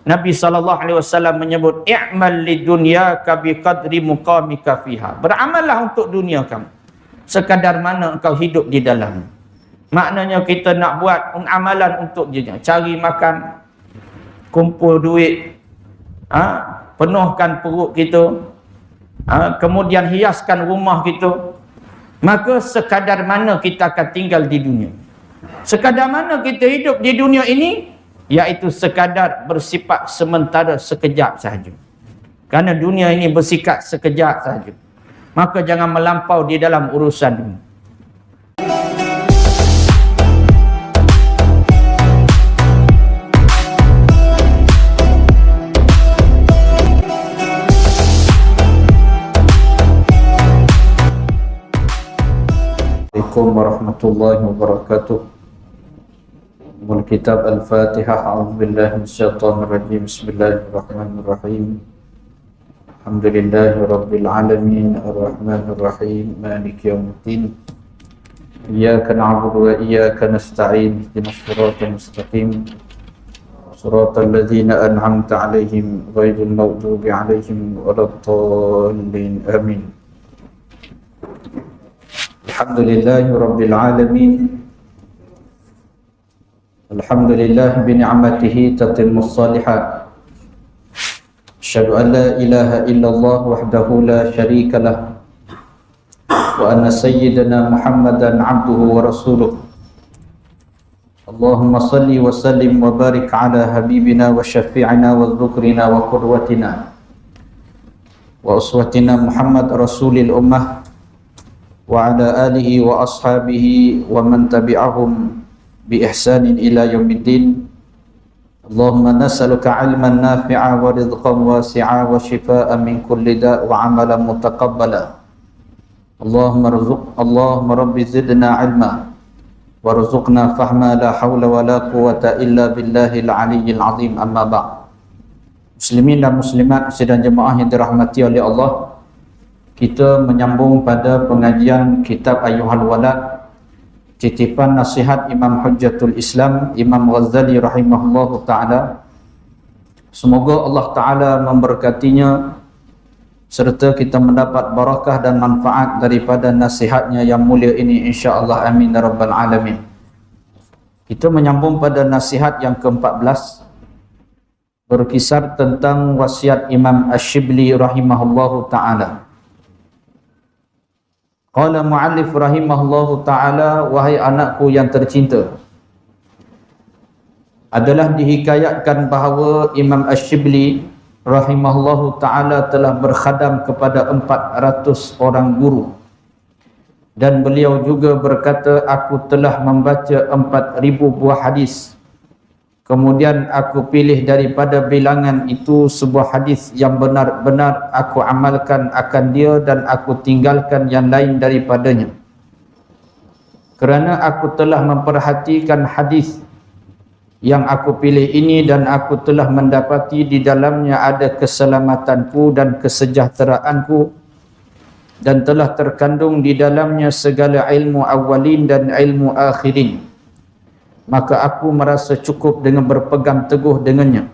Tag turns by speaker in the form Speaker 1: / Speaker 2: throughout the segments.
Speaker 1: Nabi SAW menyebut i'mal lidunyaka biqadri muqamika fiha. Beramallah untuk dunia kamu sekadar mana engkau hidup di dalam. Maknanya kita nak buat amalan untuk dunia, cari makan, kumpul duit, penuhkan perut kita, kemudian hiaskan rumah kita. Maka sekadar mana kita akan tinggal di dunia, sekadar mana kita hidup di dunia ini, iaitu sekadar bersifat sementara, sekejap sahaja. Kerana dunia ini bersikap sekejap sahaja, maka jangan melampau di dalam urusan dunia. Assalamualaikum warahmatullahi wabarakatuh. Kitab Al-Fatihah. A'udzubillahi minasyaitonir rajim. Bismillahirrahmanirrahim. Alhamdulillahi rabbil alamin, arrahmanir rahim, maliki yaumiddin. Iyyaka na'budu wa iyyaka nasta'in. Ihdinas siratal mustaqim. Siratal ladzina an'amta 'alaihim ghairil maghdubi 'alaihim waladdallin. Amin. Alhamdulillahi rabbil alamin. Alhamdulillah bi ni'matihi tatimmus shalihat. Asyhadu an la ilaha illallah wahdahu la syarika lah. Wa anna sayyidana Muhammadan 'abduhu wa rasuluh. Allahumma salli wa sallim wa barik ala habibina wa syafi'ina wa dhukrina wa qudwatina wa uswatina Muhammad rasulil ummah wa ala alihi wa ashabihi wa man tabi'ahum bi ihsanin ila yaumiddin. Allahumma nas'aluka 'ilman nafi'a wa rizqan wasi'a wa shifaa'an min kulli da' wa 'amalan mutaqabbala. Allahumma rabbi zidna 'ilma warzuqna fahma, la hawla wa la quwwata illa billahil 'aliyyil 'azim. Amma ba'd. Muslimin dan muslimat sidang jemaah yang dirahmati oleh Allah, kita menyambung pada pengajian kitab Ayyuhal Walad, titipan nasihat Imam Hujjatul Islam Imam Ghazali rahimahullahu ta'ala. Semoga Allah ta'ala memberkatinya serta kita mendapat barakah dan manfaat daripada nasihatnya yang mulia ini, insya-Allah. Amin ya rabbal alamin. Kita menyambung pada nasihat yang ke-14, berkisar tentang wasiat Imam Ash-Shibli rahimahullahu ta'ala. Qala mu'allif rahimahullahu ta'ala, wahai anakku yang tercinta. Adalah dihikayatkan bahawa Imam Ash-Shibli rahimahullahu ta'ala telah berkhadam kepada 400 orang guru. Dan beliau juga berkata, aku telah membaca 4,000 buah hadis. Kemudian aku pilih daripada bilangan itu sebuah hadis yang benar-benar aku amalkan akan dia, dan aku tinggalkan yang lain daripadanya. Kerana aku telah memperhatikan hadis yang aku pilih ini, dan aku telah mendapati di dalamnya ada keselamatanku dan kesejahteraanku, dan telah terkandung di dalamnya segala ilmu awalin dan ilmu akhirin. Maka aku merasa cukup dengan berpegang teguh dengannya.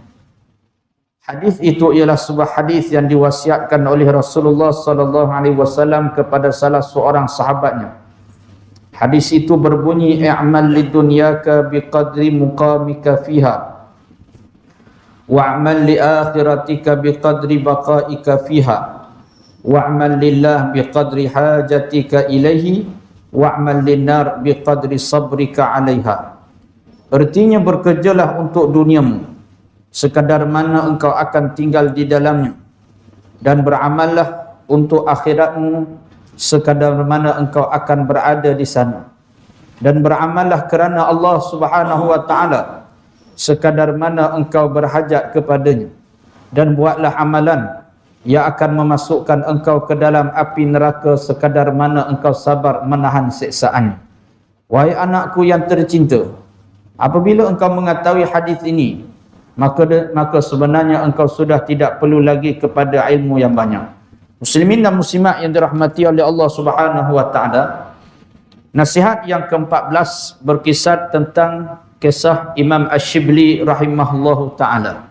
Speaker 1: Hadis itu ialah sebuah hadis yang diwasiatkan oleh Rasulullah sallallahu alaihi wasallam kepada salah seorang sahabatnya. Hadis itu berbunyi, i'mal lidunyaka biqadri muqamika fiha wa'mal li akhiratika biqadri baqaika fiha wa'mal lillah biqadri hajatika ilaihi wa'mal linnar biqadri sabrika 'alaiha. Artinya, bekerjalah untuk duniamu sekadar mana engkau akan tinggal di dalamnya, dan beramallah untuk akhiratmu sekadar mana engkau akan berada di sana, dan beramallah kerana Allah Subhanahu wa ta'ala sekadar mana engkau berhajat kepadanya, dan buatlah amalan yang akan memasukkan engkau ke dalam api neraka sekadar mana engkau sabar menahan siksaannya. Wahai anakku yang tercinta, apabila engkau mengetahui hadis ini, maka sebenarnya engkau sudah tidak perlu lagi kepada ilmu yang banyak. Muslimin dan muslimat yang dirahmati oleh Allah Subhanahu wa ta'ala, nasihat yang ke-14 berkisar tentang kisah Imam Ash-Shibli rahimahullahu ta'ala,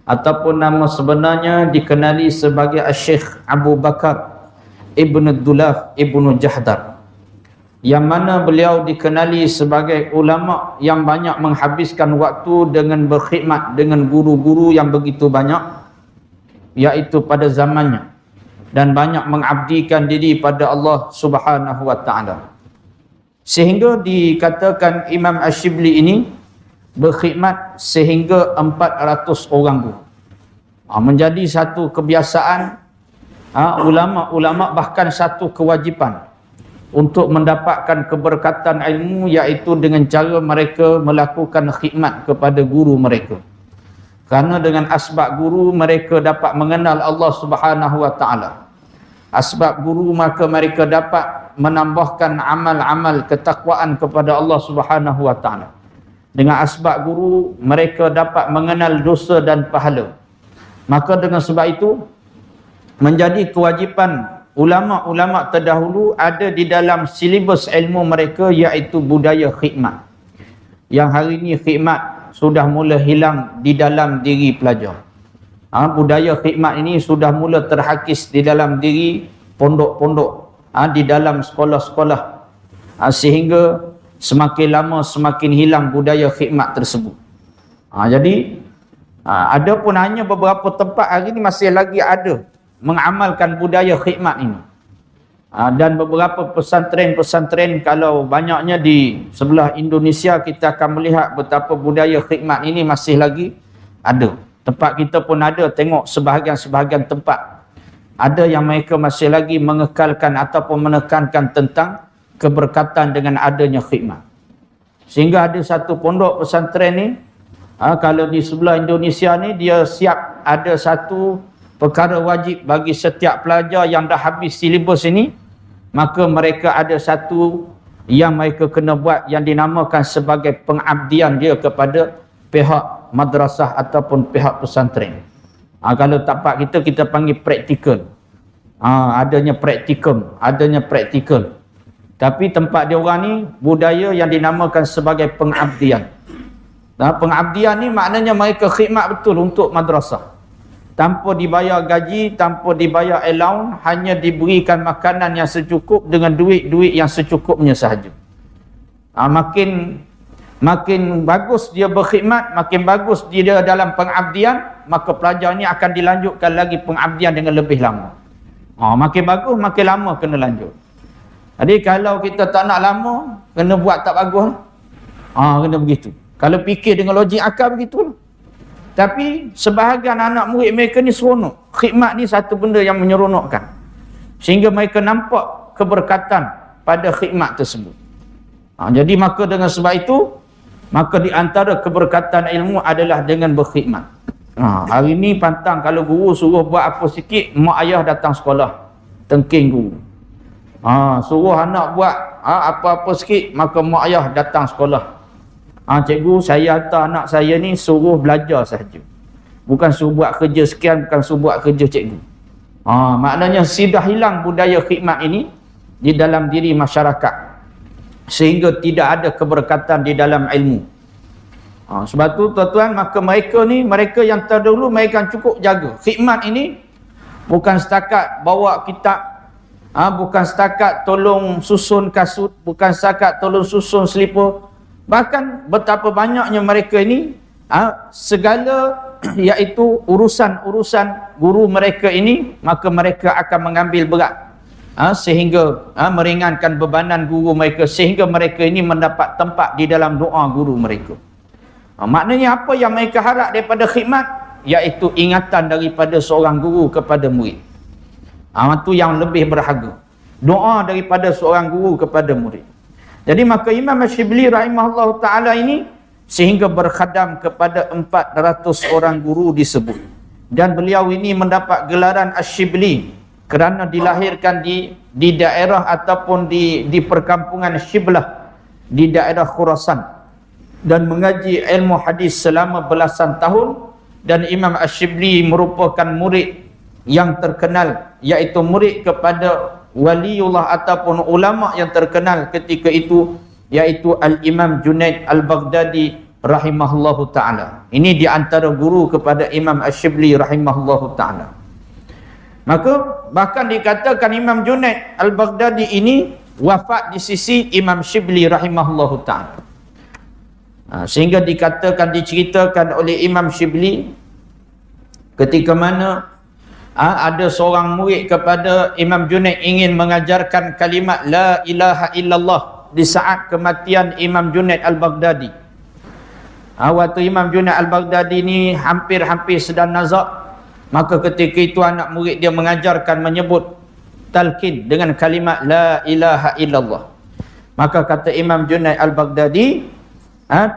Speaker 1: ataupun nama sebenarnya dikenali sebagai Syekh Abu Bakar Ibn Dulaf Ibn Jahdar, yang mana beliau dikenali sebagai ulama yang banyak menghabiskan waktu dengan berkhidmat dengan guru-guru yang begitu banyak, iaitu pada zamannya, dan banyak mengabdikan diri pada Allah Subhanahu wa ta'ala. Sehingga dikatakan Imam Ash-Shibli ini berkhidmat sehingga 400 orang guru. Menjadi satu kebiasaan ulama-ulama, bahkan satu kewajipan untuk mendapatkan keberkatan ilmu, iaitu dengan cara mereka melakukan khidmat kepada guru mereka. Kerana dengan asbab guru mereka dapat mengenal Allah Subhanahu wa ta'ala. Asbab guru maka mereka dapat menambahkan amal-amal ketakwaan kepada Allah Subhanahu wa ta'ala. Dengan asbab guru mereka dapat mengenal dosa dan pahala. Maka dengan sebab itu menjadi kewajipan ulama-ulama terdahulu ada di dalam silibus ilmu mereka, iaitu budaya khidmat. Yang hari ini khidmat sudah mula hilang di dalam diri pelajar. Budaya khidmat ini sudah mula terhakis di dalam diri pondok-pondok, di dalam sekolah-sekolah, sehingga semakin lama semakin hilang budaya khidmat tersebut. Jadi ada pun hanya beberapa tempat hari ini masih lagi ada mengamalkan budaya khidmat ini. Dan beberapa pesantren-pesantren, kalau banyaknya di sebelah Indonesia, kita akan melihat betapa budaya khidmat ini masih lagi ada. Tempat kita pun ada, tengok sebahagian-sebahagian tempat ada yang mereka masih lagi mengekalkan ataupun menekankan tentang keberkatan dengan adanya khidmat. Sehingga ada satu pondok pesantren ni, kalau di sebelah Indonesia ni, dia siap ada satu perkara wajib bagi setiap pelajar yang dah habis silibus ini, maka mereka ada satu yang mereka kena buat yang dinamakan sebagai pengabdian dia kepada pihak madrasah ataupun pihak pesantren. Kalau tapak kita panggil praktikal. Adanya praktikum, adanya praktikal. Tapi tempat dia orang ni budaya yang dinamakan sebagai pengabdian. Pengabdian ni maknanya mereka khidmat betul untuk madrasah. Tanpa dibayar gaji, tanpa dibayar allowance, hanya diberikan makanan yang secukup dengan duit-duit yang secukupnya sahaja. Makin bagus dia berkhidmat, makin bagus dia dalam pengabdian, maka pelajar ni akan dilanjutkan lagi pengabdian dengan lebih lama. Makin bagus, makin lama kena lanjut. Jadi kalau kita tak nak lama, kena buat tak bagus. Kena begitu. Kalau fikir dengan logik akal, begitulah. Tapi sebahagian anak murid mereka ni seronok. Khidmat ni satu benda yang menyeronokkan. Sehingga mereka nampak keberkatan pada khidmat tersebut. Jadi maka dengan sebab itu, maka di antara keberkatan ilmu adalah dengan berkhidmat. Hari ni pantang kalau guru suruh buat apa sikit, mak ayah datang sekolah, tengking guru. Suruh anak buat apa-apa sikit, maka mak ayah datang sekolah. Cikgu, saya hantar anak saya ni suruh belajar sahaja. Bukan suruh buat kerja sekian, bukan suruh buat kerja cikgu. Maknanya sudah hilang budaya khidmat ini di dalam diri masyarakat. Sehingga tidak ada keberkatan di dalam ilmu. Sebab tu tuan-tuan, maka mereka yang terdahulu, mereka cukup jaga. Khidmat ini bukan setakat bawa kitab, bukan setakat tolong susun kasut, bukan setakat tolong susun selipar. Bahkan betapa banyaknya mereka ini, segala iaitu urusan-urusan guru mereka ini, maka mereka akan mengambil berat. Sehingga meringankan bebanan guru mereka, sehingga mereka ini mendapat tempat di dalam doa guru mereka. Maknanya apa yang mereka harap daripada khidmat, iaitu ingatan daripada seorang guru kepada murid. Itu yang lebih berharga. Doa daripada seorang guru kepada murid. Jadi maka Imam Ash-Shibli rahimahullah ta'ala ini sehingga berkhadam kepada 400 orang guru disebut. Dan beliau ini mendapat gelaran Ash-Shibli kerana dilahirkan di daerah ataupun di perkampungan Shiblah di daerah Khurasan, dan mengaji ilmu hadis selama belasan tahun. Dan Imam Ash-Shibli merupakan murid yang terkenal, iaitu murid kepada waliullah ataupun ulama yang terkenal ketika itu, iaitu Al-Imam Junaid Al-Baghdadi rahimahullahu ta'ala. Ini di antara guru kepada Imam Ash-Shibli rahimahullahu ta'ala. Maka bahkan dikatakan Imam Junaid Al-Baghdadi ini wafat di sisi Imam Shibli rahimahullahu ta'ala. Sehingga dikatakan, diceritakan oleh Imam Shibli ketika mana ada seorang murid kepada Imam Junaid ingin mengajarkan kalimat La ilaha illallah di saat kematian Imam Junaid Al-Baghdadi. Waktu Imam Junaid Al-Baghdadi ni hampir-hampir sedang nazak, maka ketika itu anak murid dia mengajarkan menyebut talqin dengan kalimat La ilaha illallah. Maka kata Imam Junaid Al-Baghdadi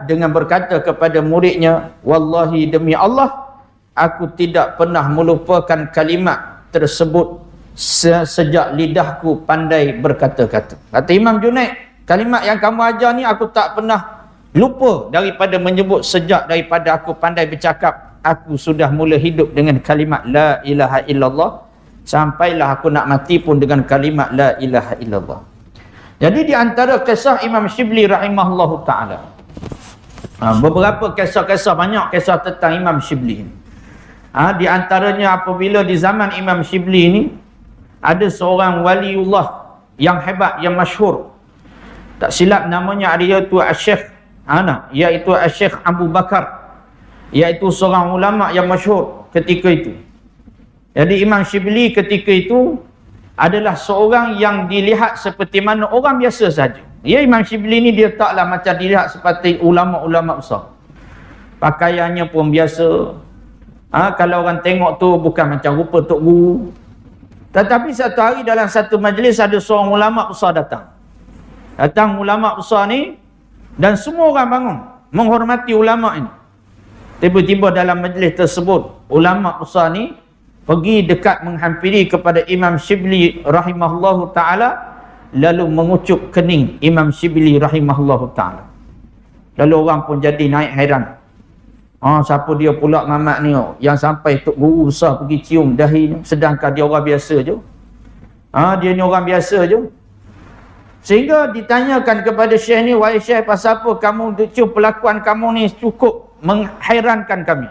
Speaker 1: dengan berkata kepada muridnya, wallahi demi Allah, aku tidak pernah melupakan kalimat tersebut sejak lidahku pandai berkata-kata. Kata Imam Junaid, kalimat yang kamu ajar ni aku tak pernah lupa daripada menyebut sejak daripada aku pandai bercakap. Aku sudah mula hidup dengan kalimat La ilaha illallah, sampailah aku nak mati pun dengan kalimat La ilaha illallah. Jadi di antara kisah Imam Shibli rahimahullahu ta'ala, beberapa kisah-kisah, banyak kisah tentang Imam Shibli. Di antaranya apabila di zaman Imam Shibli ini ada seorang waliullah yang hebat, yang masyhur. Tak silap namanya dia tu Asy-Syaikh iaitu Asy-Syaikh Abu Bakar, iaitu seorang ulama yang masyhur ketika itu. Jadi Imam Shibli ketika itu adalah seorang yang dilihat seperti mana orang biasa saja. Ya, Imam Shibli ni dia taklah macam dilihat seperti ulama-ulama besar. Pakaiannya pun biasa. Kalau orang tengok tu bukan macam rupa tok guru. Tetapi satu hari dalam satu majlis ada seorang ulama besar datang. Datang ulama besar ni dan semua orang bangun menghormati ulama ini. Tiba-tiba dalam majlis tersebut ulama besar ni pergi dekat menghampiri kepada Imam Shibli rahimahullahu ta'ala, lalu mengucup kening Imam Shibli rahimahullahu ta'ala. Lalu orang pun jadi naik hairan. Siapa dia pula mamat ni yang sampai tok guru besar pergi cium dahi, sedangkan dia orang biasa je. Dia ni orang biasa je. Sehingga ditanyakan kepada Syekh ni, wahai Syekh, pasal apa kamu cium, pelakuan kamu ni cukup menghairankan kami.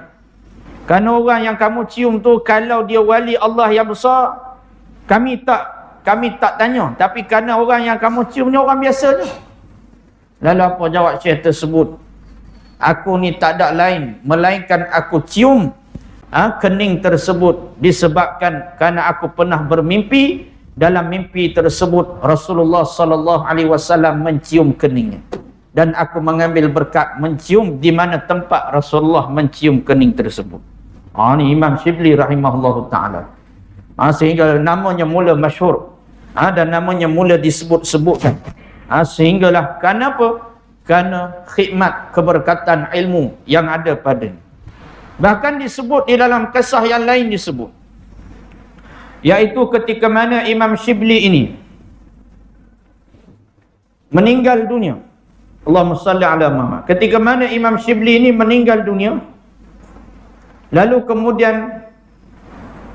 Speaker 1: Kerana orang yang kamu cium tu kalau dia wali Allah yang besar, kami tak tanya. Tapi kerana orang yang kamu cium ni orang biasa je. Lalu apa jawab Syekh tersebut? Aku ni tak ada lain melainkan aku cium kening tersebut disebabkan kerana aku pernah bermimpi. Dalam mimpi tersebut Rasulullah sallallahu alaihi wasallam mencium keningnya, dan aku mengambil berkat mencium di mana tempat Rasulullah mencium kening tersebut. Ni Imam Shibli rahimahullahu ta'ala. Sehingga namanya mula masyhur, dan namanya mula disebut-sebutkan. Sehinggalah, kenapa? Kerana khidmat keberkatan ilmu yang ada padanya. Bahkan disebut di dalam kisah yang lain disebut, iaitu ketika mana Imam Shibli ini meninggal dunia. Allahumma salli ala Muhammad. Ketika mana Imam Shibli ini meninggal dunia, lalu kemudian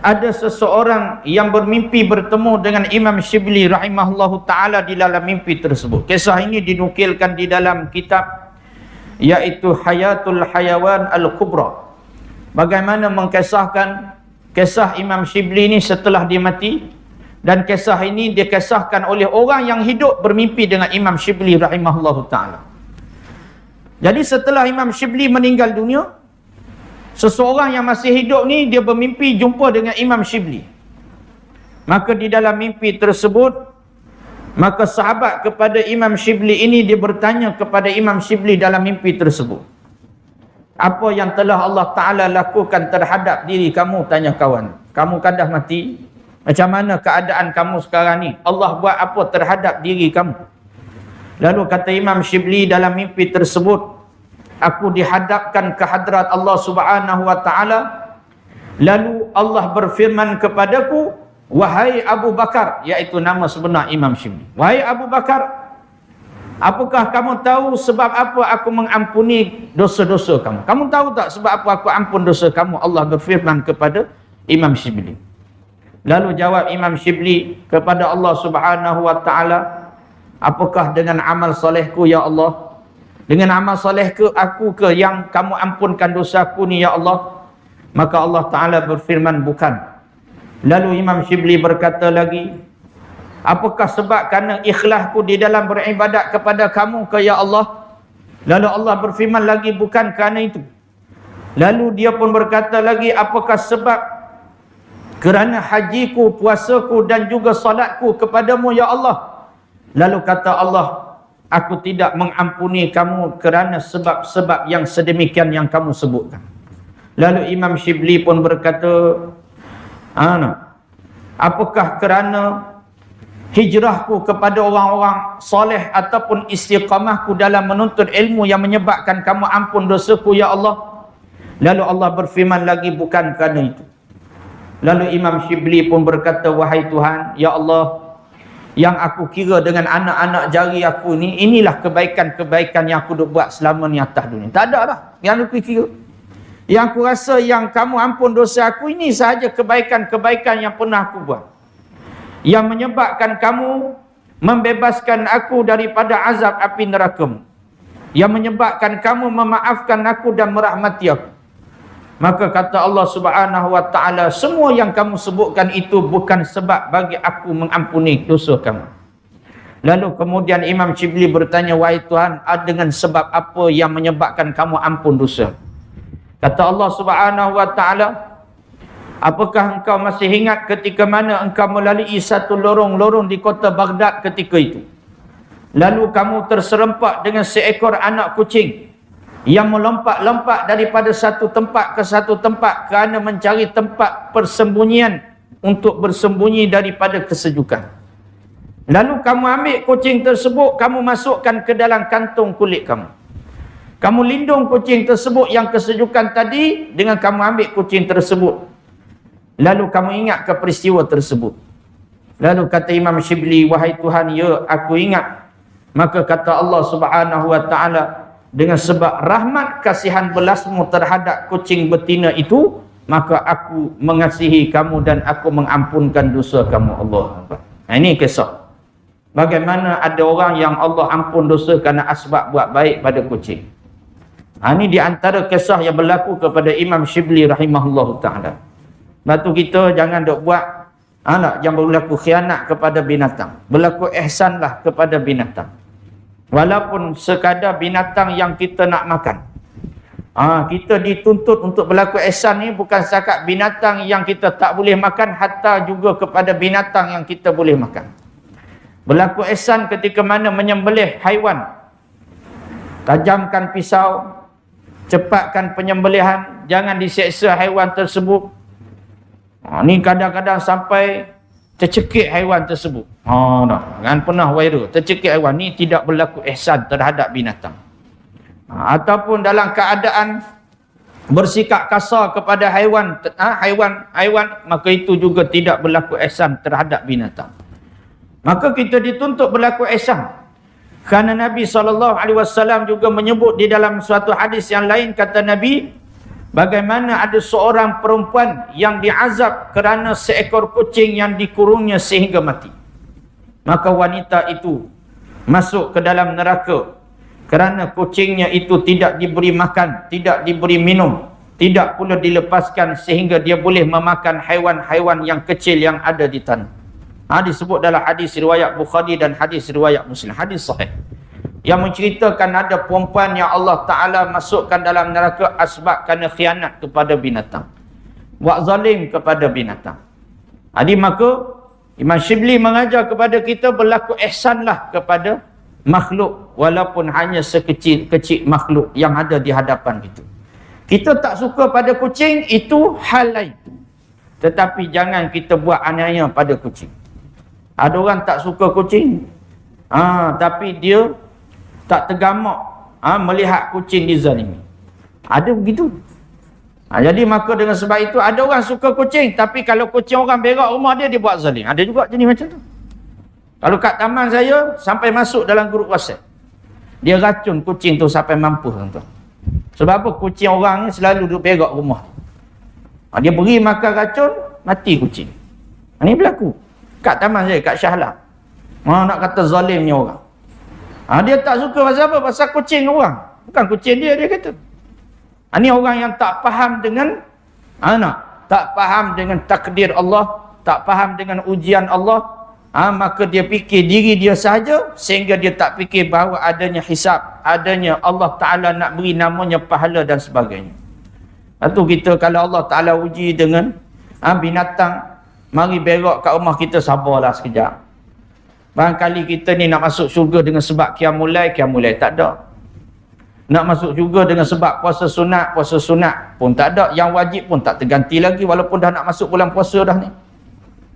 Speaker 1: ada seseorang yang bermimpi bertemu dengan Imam Shibli rahimahullahu ta'ala di dalam mimpi tersebut. Kisah ini dinukilkan di dalam kitab iaitu Hayatul Hayawan Al-Kubra. Bagaimana mengkisahkan kisah Imam Shibli ini setelah dia mati, dan kisah ini dikisahkan oleh orang yang hidup bermimpi dengan Imam Shibli rahimahullahu ta'ala. Jadi setelah Imam Shibli meninggal dunia, seseorang yang masih hidup ni dia bermimpi jumpa dengan Imam Shibli. Maka di dalam mimpi tersebut, maka sahabat kepada Imam Shibli ini dia bertanya kepada Imam Shibli dalam mimpi tersebut, apa yang telah Allah Ta'ala lakukan terhadap diri kamu? Tanya kawan. Kamu kan dah mati, macam mana keadaan kamu sekarang ni? Allah buat apa terhadap diri kamu? Lalu kata Imam Shibli dalam mimpi tersebut, aku dihadapkan ke hadrat Allah Subhanahu wa Ta'ala, lalu Allah berfirman kepadaku, wahai Abu Bakar, iaitu nama sebenar Imam Shibli, wahai Abu Bakar, apakah kamu tahu sebab apa aku mengampuni dosa-dosa kamu? Kamu tahu tak sebab apa aku ampun dosa kamu? Allah berfirman kepada Imam Shibli. Lalu jawab Imam Shibli kepada Allah Subhanahu wa Ta'ala, Apakah dengan amal solehku ya Allah? Dengan amal soleh ke aku ke yang kamu ampunkan dosaku ni ya Allah? Maka Allah Ta'ala berfirman, bukan. Lalu Imam Shibli berkata lagi, apakah sebab kerana ikhlasku di dalam beribadat kepada kamu ke ya Allah? Lalu Allah berfirman lagi, bukan kerana itu. Lalu dia pun berkata lagi, apakah sebab kerana hajiku, puasaku dan juga salatku kepadamu ya Allah? Lalu kata Allah, aku tidak mengampuni kamu kerana sebab-sebab yang sedemikian yang kamu sebutkan. Lalu Imam Shibli pun berkata, apakah kerana hijrahku kepada orang-orang soleh ataupun istiqamahku dalam menuntut ilmu yang menyebabkan kamu ampun dosaku ya Allah? Lalu Allah berfirman lagi, bukan kerana itu. Lalu Imam Shibli pun berkata, wahai Tuhan, ya Allah, yang aku kira dengan anak-anak jari aku ni, inilah kebaikan-kebaikan yang aku duk buat selama ni atas dunia. Tak ada dah yang aku kira. Yang aku rasa yang kamu ampun dosa aku, ini sahaja kebaikan-kebaikan yang pernah aku buat, yang menyebabkan kamu membebaskan aku daripada azab api neraka-Mu, yang menyebabkan kamu memaafkan aku dan merahmati aku. Maka kata Allah Subhanahu wa Ta'ala, semua yang kamu sebutkan itu bukan sebab bagi aku mengampuni dosa kamu. Lalu kemudian Imam Shibli bertanya, wahai Tuhan, dengan sebab apa yang menyebabkan kamu ampun dosa? Kata Allah Subhanahu wa Ta'ala, apakah engkau masih ingat ketika mana engkau melalui satu lorong-lorong di kota Baghdad ketika itu? Lalu kamu terserempak dengan seekor anak kucing yang melompat-lompat daripada satu tempat ke satu tempat kerana mencari tempat persembunyian untuk bersembunyi daripada kesejukan. Lalu kamu ambil kucing tersebut, kamu masukkan ke dalam kantung kulit kamu. Kamu lindung kucing tersebut yang kesejukan tadi dengan kamu ambil kucing tersebut. Lalu kamu ingat ke peristiwa tersebut. Lalu kata Imam Shibli, wahai Tuhan, ya aku ingat. Maka kata Allah Subhanahu wa Ta'ala, dengan sebab rahmat kasihan belasmu terhadap kucing betina itu, maka aku mengasihi kamu dan aku mengampunkan dosa kamu. Allah. Nah, ini kisah bagaimana ada orang yang Allah ampun dosa kerana asbab buat baik pada kucing. Ini di antara kisah yang berlaku kepada Imam Shibli rahimahullah ta'ala. Lepas tu kita jangan dok buat jangan berlaku khianat kepada binatang. Berlaku ihsanlah kepada binatang. Walaupun sekadar binatang yang kita nak makan. Kita dituntut untuk berlaku ihsan ni bukan setakat binatang yang kita tak boleh makan, hatta juga kepada binatang yang kita boleh makan. Berlaku ihsan ketika mana menyembelih haiwan. Tajamkan pisau, cepatkan penyembelihan, jangan diseksa haiwan tersebut. Ni kadang-kadang sampai tercekik haiwan tersebut. Kan pernah viral, tercekik haiwan ni, tidak berlaku ihsan terhadap binatang. Ataupun dalam keadaan bersikap kasar kepada haiwan, maka itu juga tidak berlaku ihsan terhadap binatang. Maka kita dituntut berlaku ihsan. Kerana Nabi SAW juga menyebut di dalam suatu hadis yang lain, kata Nabi, bagaimana ada seorang perempuan yang diazab kerana seekor kucing yang dikurungnya sehingga mati. Maka wanita itu masuk ke dalam neraka kerana kucingnya itu tidak diberi makan, tidak diberi minum, tidak pula dilepaskan sehingga dia boleh memakan haiwan-haiwan yang kecil yang ada di tanah. Disebut dalam hadis riwayat Bukhari dan hadis riwayat Muslim, hadis sahih, yang menceritakan ada perempuan yang Allah Ta'ala masukkan dalam neraka asbab kerana khianat kepada binatang, buat zalim kepada binatang. Jadi maka Imam Shibli mengajar kepada kita berlaku ihsanlah kepada makhluk, walaupun hanya sekecil-kecil makhluk yang ada di hadapan kita. Kita tak suka pada kucing, itu hal lain, tetapi jangan kita buat aniaya pada kucing. Ada orang tak suka kucing, tapi dia tak tergamak melihat kucing dizalimi. Ada begitu. Jadi maka dengan sebab itu ada orang suka kucing, tapi kalau kucing orang berak rumah dia, dia buat zalim. Ada juga jenis macam tu. Kalau kat taman saya sampai masuk dalam grup WhatsApp, dia racun kucing tu sampai mampus tuan-tuan. Sebab apa? Kucing orang ni selalu duduk berak rumah. Dia beri makan racun, mati kucing. Ini berlaku kat taman saya, kat Shah Alam. Nak kata zalimnya orang. Dia tak suka pasal apa? Pasal kucing orang. Bukan kucing dia kata. Ini orang yang tak faham dengan tak faham dengan takdir Allah, tak faham dengan ujian Allah. Maka dia fikir diri dia sahaja, sehingga dia tak fikir bahawa adanya hisab, adanya Allah Ta'ala nak beri namanya pahala dan sebagainya. Lepas kita kalau Allah Ta'ala uji dengan binatang, mari berok kat rumah kita, sabarlah sekejap. Barangkali kita ni nak masuk syurga dengan sebab qiyamul tak ada. Nak masuk syurga dengan sebab puasa sunat pun tak ada. Yang wajib pun tak terganti lagi, walaupun dah nak masuk bulan puasa dah ni.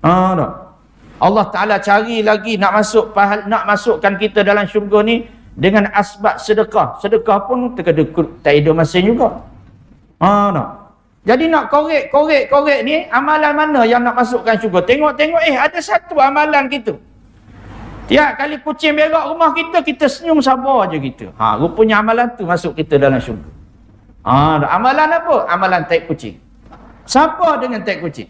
Speaker 1: Dah. Allah Ta'ala cari lagi nak masukkan kita dalam syurga ni dengan asbab sedekah. Sedekah pun terkadang tak ada masa juga. Dah. Jadi nak korek ni, amalan mana yang nak masukkan syurga? Tengok, ada satu amalan kita. Tiap kali kucing berak rumah kita, kita senyum sabar je kita. Rupanya amalan tu masuk kita dalam syurga. Amalan apa? Amalan taik kucing. Siapa dengan taik kucing?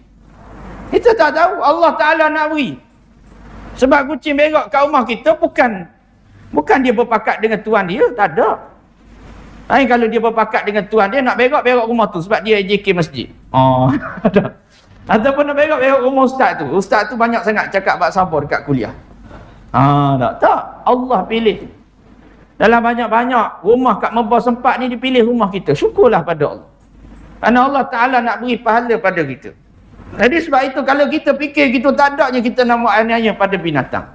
Speaker 1: Kita tak tahu. Allah Ta'ala nak beri. Sebab kucing berak kat rumah kita bukan dia berpakat dengan tuan dia. Tak ada. Kalau dia berpakat dengan tuan dia, nak berak rumah tu sebab dia AJK masjid. Ataupun nak berak rumah ustaz tu. Ustaz tu banyak sangat cakap bab sabar dekat kuliah. Tak. Allah pilih. Dalam banyak-banyak rumah kat Mebah Sempat ni dipilih rumah kita. Syukurlah pada Allah. Kerana Allah Ta'ala nak beri pahala pada kita. Jadi sebab itu kalau kita fikir gitu, tak adanya kita nak buat aniaya pada binatang.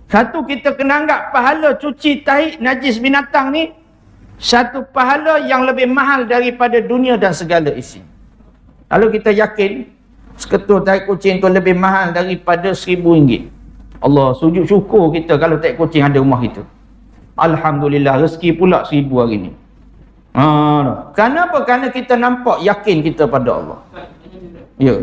Speaker 1: Satu, kita kena anggap pahala cuci tahi najis binatang ni satu pahala yang lebih mahal daripada dunia dan segala isi. Kalau kita yakin seketul tahi kucing tu lebih mahal daripada RM1,000, Allah sujud syukur kita kalau tahi kucing ada rumah kita. Alhamdulillah, rezeki pula 1,000 hari ni. Kenapa? Kerana kita nampak yakin kita pada Allah. Ya.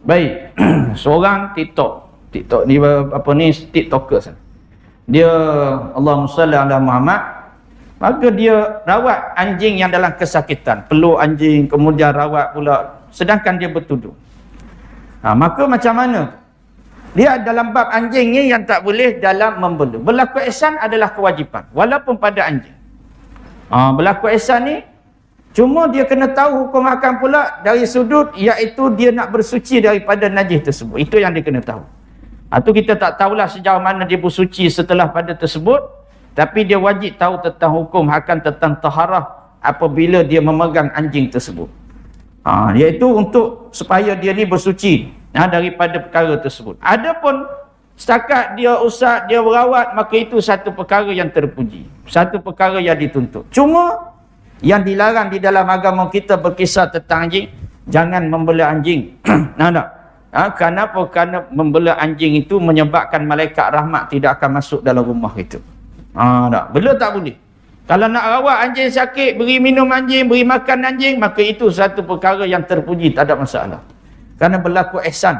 Speaker 1: Baik. Seorang TikTok ni apa ni, TikTokers. Dia Allahumma salli ala Muhammad, maka dia rawat anjing yang dalam kesakitan, peluk anjing, kemudian rawat pula, sedangkan dia bertuduh. Maka macam mana? Dia dalam bab anjing ni yang tak boleh dalam membela. Berlaku ihsan adalah kewajipan walaupun pada anjing. Berlaku ihsan ni cuma dia kena tahu hukum makan pula dari sudut, iaitu dia nak bersuci daripada najis tersebut. Itu yang dia kena tahu. Itu kita tak tahulah sejauh mana dia bersuci setelah pada tersebut, tapi dia wajib tahu tentang hukum akan tentang taharah apabila dia memegang anjing tersebut. Iaitu untuk supaya dia ni bersuci daripada perkara tersebut. Adapun setakat dia usah, dia berawat, maka itu satu perkara yang terpuji, satu perkara yang dituntut. Cuma yang dilarang di dalam agama kita berkisar tentang anjing, jangan membela anjing. Kenapa? Kerana membela anjing itu menyebabkan malaikat rahmat tidak akan masuk dalam rumah itu. Bela tak boleh. Kalau nak rawat anjing sakit, beri minum anjing, beri makan anjing, maka itu satu perkara yang terpuji, tak ada masalah. Kerana berlaku ihsan.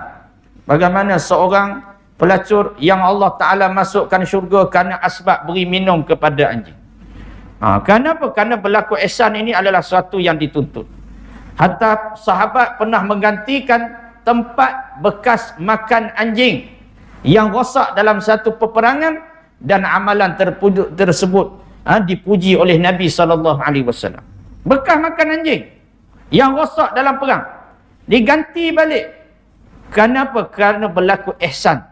Speaker 1: Bagaimana seorang pelacur yang Allah Ta'ala masukkan syurga kerana asbab beri minum kepada anjing. Kenapa? Kerana berlaku ihsan ini adalah sesuatu yang dituntut. Hatta sahabat pernah menggantikan tempat bekas makan anjing yang rosak dalam satu peperangan, dan amalan tersebut dipuji oleh Nabi SAW. Bekas makan anjing yang rosak dalam perang diganti balik. Kenapa? Kerana berlaku ihsan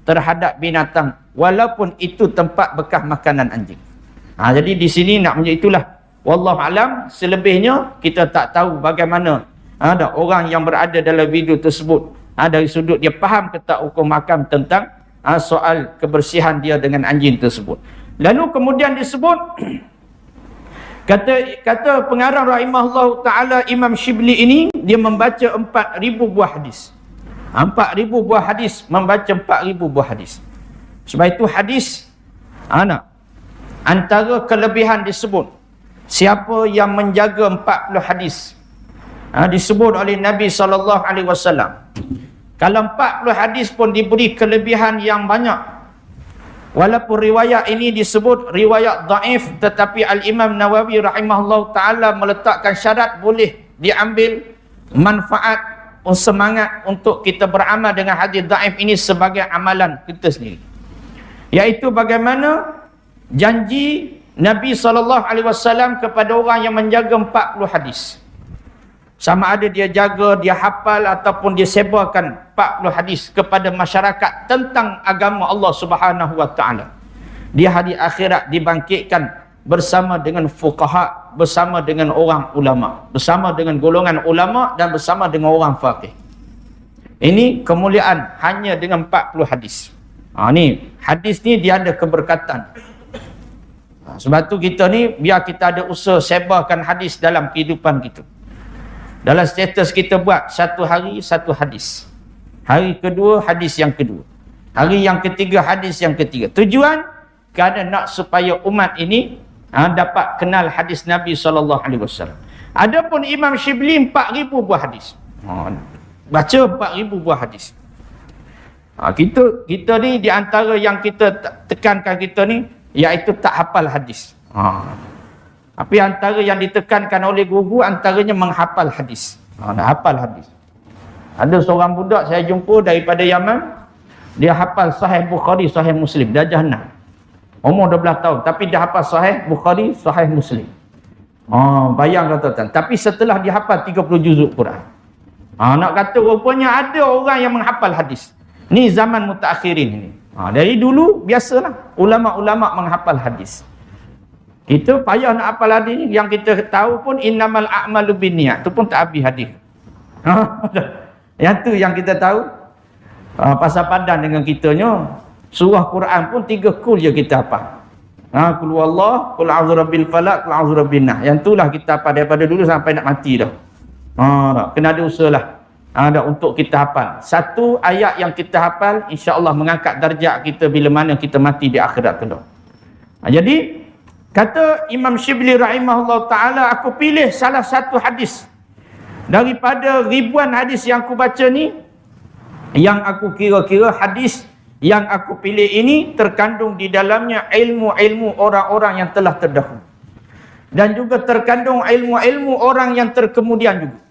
Speaker 1: terhadap binatang walaupun itu tempat bekas makanan anjing. Jadi di sini nak menjadi itulah. Wallahu alam, selebihnya kita tak tahu bagaimana ada orang yang berada dalam video tersebut dari sudut dia faham ke tak hukum makam tentang soal kebersihan dia dengan anjing tersebut. Lalu kemudian disebut kata pengarang rahimahullah ta'ala Imam Shibli ini, dia membaca 4,000 buah hadis. 4,000 buah hadis, membaca 4,000 buah hadis. Sebab itu hadis antara kelebihan disebut siapa yang menjaga 40 hadis, disebut oleh Nabi SAW. Kalau 40 hadis pun diberi kelebihan yang banyak. Walaupun riwayat ini disebut riwayat dhaif, tetapi Al-Imam Nawawi rahimahullah ta'ala meletakkan syarat boleh diambil manfaat, semangat untuk kita beramal dengan hadis dhaif ini sebagai amalan kita sendiri. Iaitu bagaimana janji Nabi SAW kepada orang yang menjaga 40 hadis. Sama ada dia jaga, dia hafal ataupun dia sebarkan 40 hadis kepada masyarakat tentang agama Allah Subhanahu wa taala. Di hari akhirat dibangkitkan bersama dengan fuqaha, bersama dengan orang ulama, bersama dengan golongan ulama dan bersama dengan orang faqih. Ini kemuliaan hanya dengan 40 hadis. Ni hadis ni dia ada keberkatan. Sebab tu kita ni biar kita ada usaha sebarkan hadis dalam kehidupan kita. Dalam status kita buat satu hari satu hadis. Hari kedua hadis yang kedua. Hari yang ketiga hadis yang ketiga. Tujuan kerana nak supaya umat ini dapat kenal hadis Nabi SAW. Adapun Imam Shibli 4,000 buah hadis. Baca 4,000 buah hadis. Kita ni di antara yang kita tekankan kita ni iaitu tak hafal hadis. Tapi antara yang ditekankan oleh guru antaranya menghafal hadis. Hafal hadis. Ada seorang budak saya jumpa daripada Yaman, dia hafal Sahih Bukhari, Sahih Muslim, dah jahannam. Umur 12 tahun tapi dia hafal Sahih Bukhari, Sahih Muslim. Bayangkan tuan-tuan. Tapi setelah dia hafal 30 juzuk Quran. Nak kata rupanya ada orang yang menghafal hadis. Ni zaman mutaakhirin ini. Dari dulu biasalah ulama-ulama menghafal hadis. Kita payah nak hafal hadis ni. Yang kita tahu pun innamal a'malu binniyat. Tu pun tak habis hadis. Yang tu yang kita tahu. Pasal padan dengan kitanya. Surah Quran pun 3 kul je kita hafal. Qul huwallah, qul a'udzu rabbil falaq, qul a'udzu rabbin nas. Yang itulah kita hafal daripada dulu sampai nak mati dah. Kena ada usahalah. Untuk kita hafal. Satu ayat yang kita hafal insya-Allah mengangkat darjat kita bila mana kita mati di akhirat kelak. Jadi kata Imam Shibli rahimahullah ta'ala, aku pilih salah satu hadis daripada ribuan hadis yang aku baca ni, yang aku kira-kira hadis yang aku pilih ini terkandung di dalamnya ilmu-ilmu orang-orang yang telah terdahulu. Dan juga terkandung ilmu-ilmu orang yang terkemudian juga.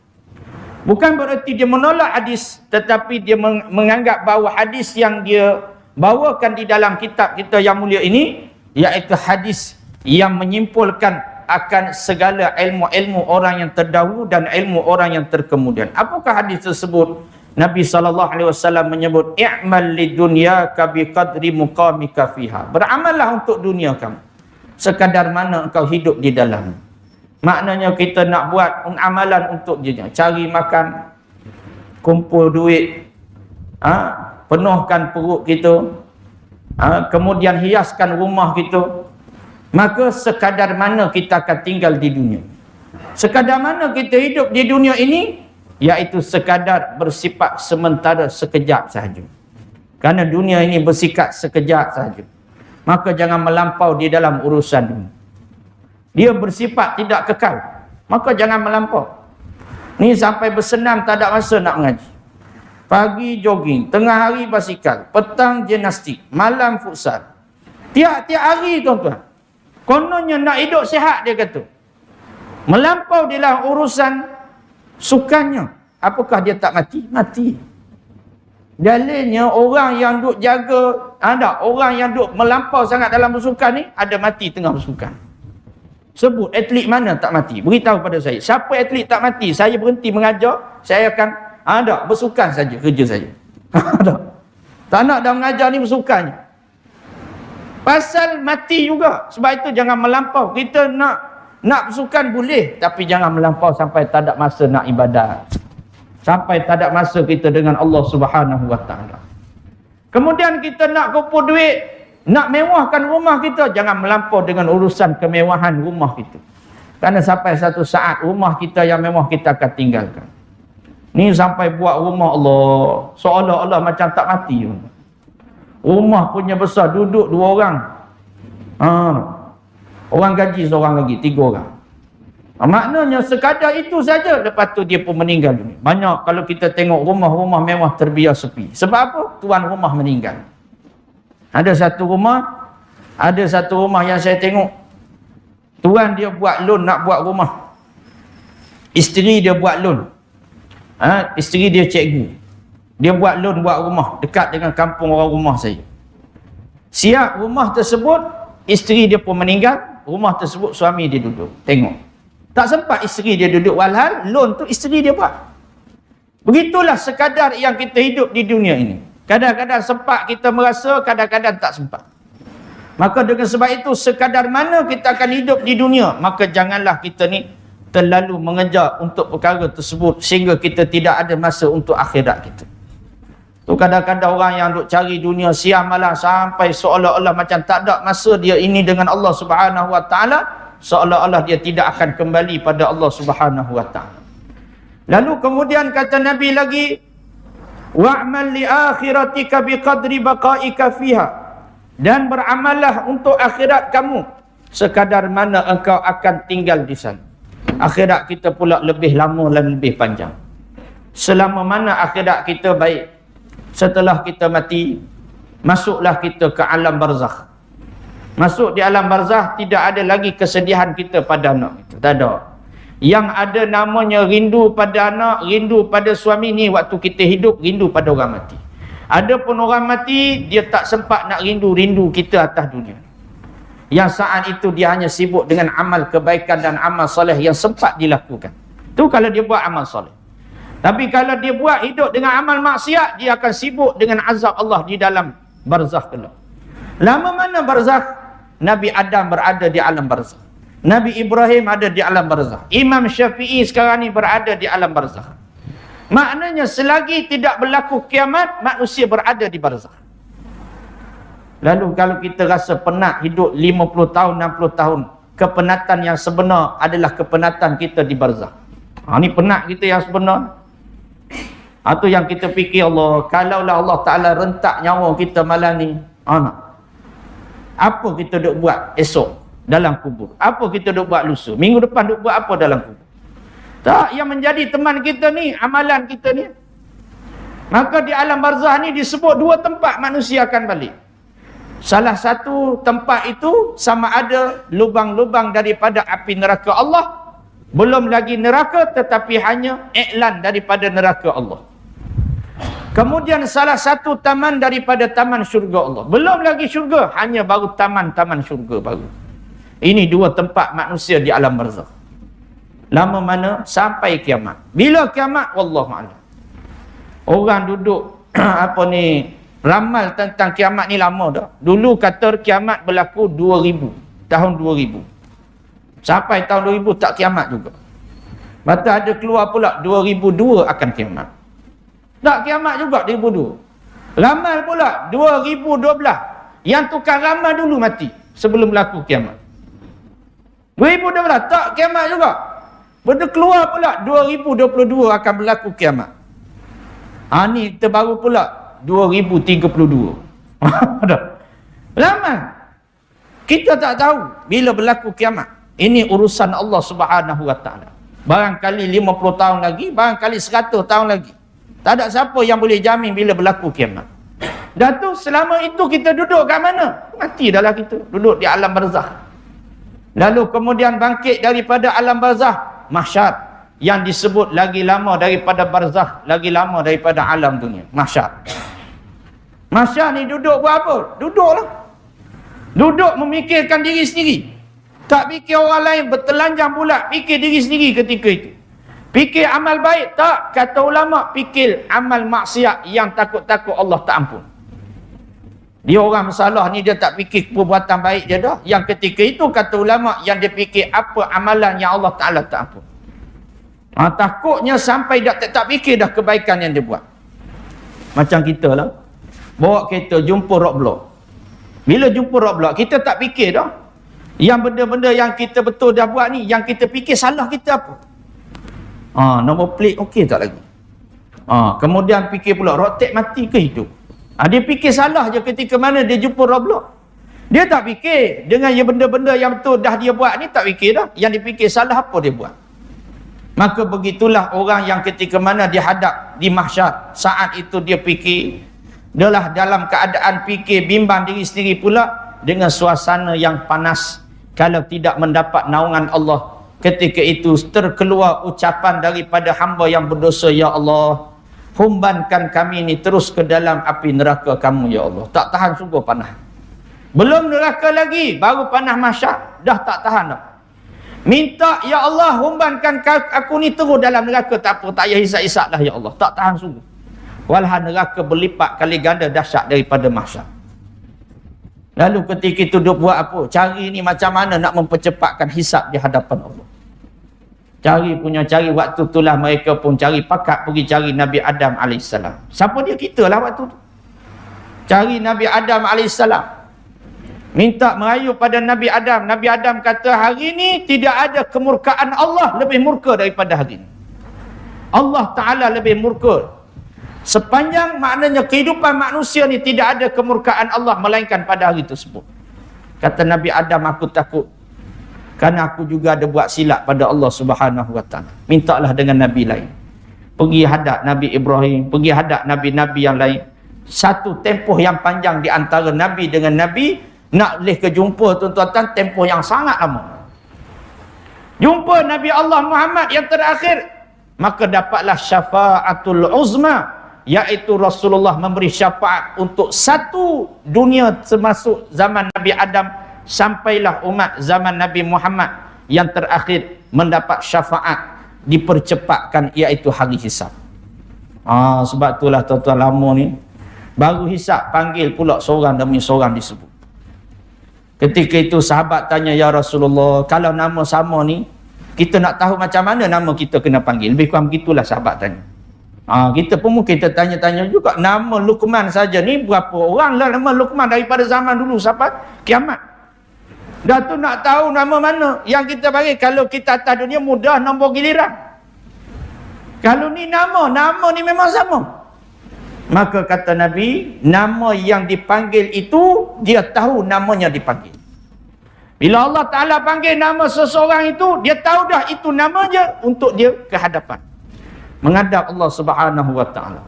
Speaker 1: Bukan bererti dia menolak hadis, tetapi dia menganggap bahawa hadis yang dia bawakan di dalam kitab kita yang mulia ini, iaitu hadis yang menyimpulkan akan segala ilmu-ilmu orang yang terdahulu dan ilmu orang yang terkemudian. Apakah hadis tersebut? Nabi SAW menyebut, i'mal lidunyaka biqadri muqamika fiha. Beramallah untuk dunia kamu sekadar mana engkau hidup di dalam. Maknanya kita nak buat amalan untuk dunia, cari makan, kumpul duit, penuhkan perut kita, kemudian hiaskan rumah kita. Maka sekadar mana kita akan tinggal di dunia, sekadar mana kita hidup di dunia ini, iaitu sekadar bersifat sementara, sekejap sahaja. Kerana dunia ini bersifat sekejap sahaja, maka jangan melampau di dalam urusan dunia. Dia bersifat tidak kekal, maka jangan melampau. Ni sampai bersenam tak ada masa nak mengaji. Pagi jogging, tengah hari basikal, petang gimnastik, malam futsal. Tiap-tiap hari tuan-tuan. Kononnya nak hidup sihat, dia kata. Melampau di dalam urusan sukannya. Apakah dia tak mati? Mati. Dalilnya orang yang duk jaga, orang yang duk melampau sangat dalam bersukan ni, ada mati tengah bersukan. Sebut atlet mana tak mati? Beritahu pada saya. Siapa atlet tak mati? Saya berhenti mengajar, saya akan bersukan saja, kerja saja. Tak nak dah mengajar ni, bersukan. Pasal mati juga. Sebab itu jangan melampau. Kita nak bersukan boleh, tapi jangan melampau sampai tak ada masa nak ibadat. Sampai tak ada masa kita dengan Allah Subhanahu wa taala. Kemudian kita nak kumpul duit, nak mewahkan rumah kita, jangan melampau dengan urusan kemewahan rumah kita. Kerana sampai satu saat rumah kita yang mewah kita akan tinggalkan. Ni sampai buat rumah Allah seolah-olah macam tak mati. Rumah punya besar, duduk 2 orang. Orang gaji seorang lagi, 3 orang. Maknanya sekadar itu saja, lepas tu dia pun meninggal dunia. Banyak kalau kita tengok rumah-rumah mewah terbiar sepi. Sebab apa? Tuan rumah meninggal. Ada satu rumah yang saya tengok, tuan dia buat loan nak buat rumah. Isteri dia buat loan. Isteri dia cikgu. Dia buat loan buat rumah dekat dengan kampung orang rumah saya. Siap rumah tersebut, isteri dia pun meninggal, rumah tersebut suami dia duduk. Tengok. Tak sempat isteri dia duduk, walhal loan tu isteri dia buat. Begitulah sekadar yang kita hidup di dunia ini. Kadang-kadang sempat kita merasa, kadang-kadang tak sempat. Maka dengan sebab itu, sekadar mana kita akan hidup di dunia, maka janganlah kita ni terlalu mengejar untuk perkara tersebut sehingga kita tidak ada masa untuk akhirat kita. Tu kadang-kadang orang yang duk cari dunia siang malam sampai seolah-olah macam tak ada masa dia ini dengan Allah Subhanahu Wa Taala, seolah-olah dia tidak akan kembali pada Allah Subhanahu Wa Taala. Lalu kemudian kata Nabi lagi, wa'mal li akhiratika biqadri baqaika fiha, dan beramallah untuk akhirat kamu sekadar mana engkau akan tinggal di sana. Akhirat kita pula lebih lama dan lebih panjang. Selama mana akhirat kita baik, setelah kita mati, masuklah kita ke alam barzakh. Masuk di alam barzakh, tidak ada lagi kesedihan kita pada anak kita. Tak ada. Yang ada namanya rindu pada anak, rindu pada suami ni waktu kita hidup, rindu pada orang mati. Ada pun orang mati, dia tak sempat nak rindu kita atas dunia. Yang saat itu dia hanya sibuk dengan amal kebaikan dan amal soleh yang sempat dilakukan. Tu kalau dia buat amal soleh. Tapi kalau dia buat hidup dengan amal maksiat, dia akan sibuk dengan azab Allah di dalam barzakh kelak. Lama mana barzakh? Nabi Adam berada di alam barzakh. Nabi Ibrahim ada di alam barzakh. Imam Syafi'i sekarang ni berada di alam barzakh. Maknanya selagi tidak berlaku kiamat, manusia berada di barzakh. Lalu kalau kita rasa penat hidup 50 tahun, 60 tahun, kepenatan yang sebenar adalah kepenatan kita di barzakh. Ni penat kita yang sebenar. Atau yang kita fikir, Allah, kalaulah Allah Ta'ala rentak nyawa kita malam ni, apa kita duk buat esok dalam kubur? Apa kita duk buat lusa? Minggu depan duk buat apa dalam kubur? Tak, yang menjadi teman kita ni, amalan kita ni. Maka di alam barzakh ni disebut dua tempat manusia akan balik. Salah satu tempat itu sama ada lubang-lubang daripada api neraka Allah. Belum lagi neraka, tetapi hanya iklan daripada neraka Allah. Kemudian salah satu taman daripada taman syurga Allah. Belum lagi syurga, hanya baru taman-taman syurga baru. Ini dua tempat manusia di alam barzakh. Lama mana? Sampai kiamat. Bila kiamat? Wallahu'alam. Orang duduk ramal tentang kiamat ni lama dah. Dulu kata kiamat berlaku 2000, tahun 2000. Sampai tahun 2000 tak kiamat juga. Maka ada keluar pula 2002 akan kiamat. Tak kiamat juga 2002. Ramal pula 2012. Yang tukar ramal dulu mati sebelum berlaku kiamat. 2012 tak kiamat juga. Benda keluar pula 2022 akan berlaku kiamat. Ni terbaru pula 2032. Lama. Kita tak tahu bila berlaku kiamat. Ini urusan Allah Subhanahu Wa Taala. Barangkali 50 tahun lagi, barangkali 100 tahun lagi. Tak ada siapa yang boleh jamin bila berlaku kiamat. Dan tu selama itu kita duduk kat mana? Mati dalam kita. Duduk di alam barzakh. Lalu kemudian bangkit daripada alam barzakh, mahsyar, yang disebut lagi lama daripada barzakh, lagi lama daripada alam dunia. Mahsyar. Mahsyar ni duduk buat apa? Duduklah. Duduk memikirkan diri sendiri. Tak fikir orang lain, bertelanjang pula fikir diri sendiri ketika itu. Fikir amal baik, tak. Kata ulama, fikir amal maksiat yang takut-takut Allah tak ampun. Dia orang masalah ni, dia tak fikir perbuatan baik dia dah. Yang ketika itu, kata ulama, yang dia fikir apa amalan yang Allah Ta'ala tak ampun. Takutnya sampai tak fikir dah kebaikan yang dia buat. Macam kita lah. Bawa kereta, jumpa roadblock. Bila jumpa roadblock, kita tak fikir dah. Yang benda-benda yang kita betul dah buat ni, yang kita fikir salah kita apa? Nombor plate okey tak lagi? Kemudian fikir pula rotek mati ke hidup? Dia fikir salah je ketika mana dia jumpa roadblock. Dia tak fikir dengan yang benda-benda yang betul dah dia buat ni, tak fikir dah. Yang dia fikir salah apa dia buat? Maka begitulah orang yang ketika mana dia hadap di mahsyar, saat itu dia fikir, adalah dalam keadaan fikir bimbang diri sendiri pula dengan suasana yang panas. Kalau tidak mendapat naungan Allah, ketika itu terkeluar ucapan daripada hamba yang berdosa, ya Allah, humbankan kami ni terus ke dalam api neraka kamu ya Allah. Tak tahan, sungguh panas. Belum neraka lagi, baru panas mahsyar, dah tak tahan dah. Minta, ya Allah, humbankan aku ni terus dalam neraka. Tak apa, tak payah hisap-hisap dah ya Allah. Tak tahan sungguh. Walhan neraka berlipat kali ganda dahsyat daripada mahsyar. Lalu ketika itu dia buat apa? Cari ni macam mana nak mempercepatkan hisap di hadapan Allah. Cari waktu itulah mereka pun cari pakat pergi cari Nabi Adam AS. Siapa dia? Kita lah waktu tu. Cari Nabi Adam AS. Minta merayu pada Nabi Adam. Nabi Adam kata, hari ini tidak ada kemurkaan Allah lebih murka daripada hari ini. Allah Ta'ala lebih murka. Sepanjang maknanya kehidupan manusia ni tidak ada kemurkaan Allah melainkan pada hari tersebut. Kata Nabi Adam, aku takut kerana aku juga ada buat silap pada Allah Subhanahu Wa Ta'ala. Mintalah dengan Nabi lain. Pergi hadap Nabi Ibrahim, pergi hadap Nabi-Nabi yang lain. Satu tempoh yang panjang di antara Nabi dengan Nabi. Nak boleh kejumpa tuan-tuan, tempoh yang sangat lama. Jumpa Nabi Allah Muhammad yang terakhir, maka dapatlah syafaatul uzma, iaitu Rasulullah memberi syafaat untuk satu dunia termasuk zaman Nabi Adam sampailah umat zaman Nabi Muhammad yang terakhir mendapat syafaat, dipercepatkan, iaitu hari hisab. Sebab itulah tuan-tuan, lama ni baru hisab panggil pula seorang demi seorang disebut. Ketika itu sahabat tanya, ya Rasulullah, kalau nama sama ni, kita nak tahu macam mana nama kita kena panggil. Lebih kurang begitulah sahabat tanya. Kita pun mungkin kita tanya-tanya juga, nama Luqman saja ni berapa orang lah nama Luqman daripada zaman dulu sampai kiamat. Dah tu nak tahu nama mana yang kita panggil. Kalau kita atas dunia mudah nombor giliran. Kalau ni nama ni memang sama. Maka kata Nabi, nama yang dipanggil itu, dia tahu namanya dipanggil. Bila Allah Ta'ala panggil nama seseorang itu, dia tahu dah itu namanya untuk dia ke hadapan. Menghadap Allah Subhanahu Wa Ta'ala.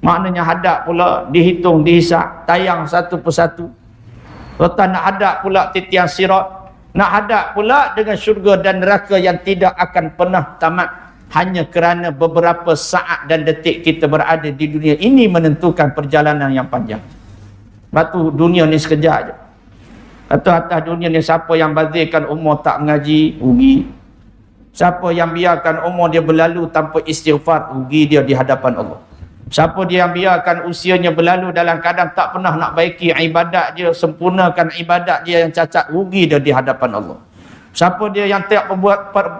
Speaker 1: Maknanya hadap pula, dihitung, dihisap, tayang satu persatu. Lepas nak hadap pula titian sirat. Nak hadap pula dengan syurga dan neraka yang tidak akan pernah tamat. Hanya kerana beberapa saat dan detik kita berada di dunia ini menentukan perjalanan yang panjang. Batu dunia ni sekejap je. Atau atas dunia ni siapa yang bazirkan umur tak mengaji, rugi. Siapa yang biarkan umur dia berlalu tanpa istighfar, rugi dia di hadapan Allah. Siapa dia yang biarkan usianya berlalu dalam keadaan tak pernah nak baiki ibadat dia, sempurnakan ibadat dia yang cacat, rugi dia di hadapan Allah. Siapa dia yang tak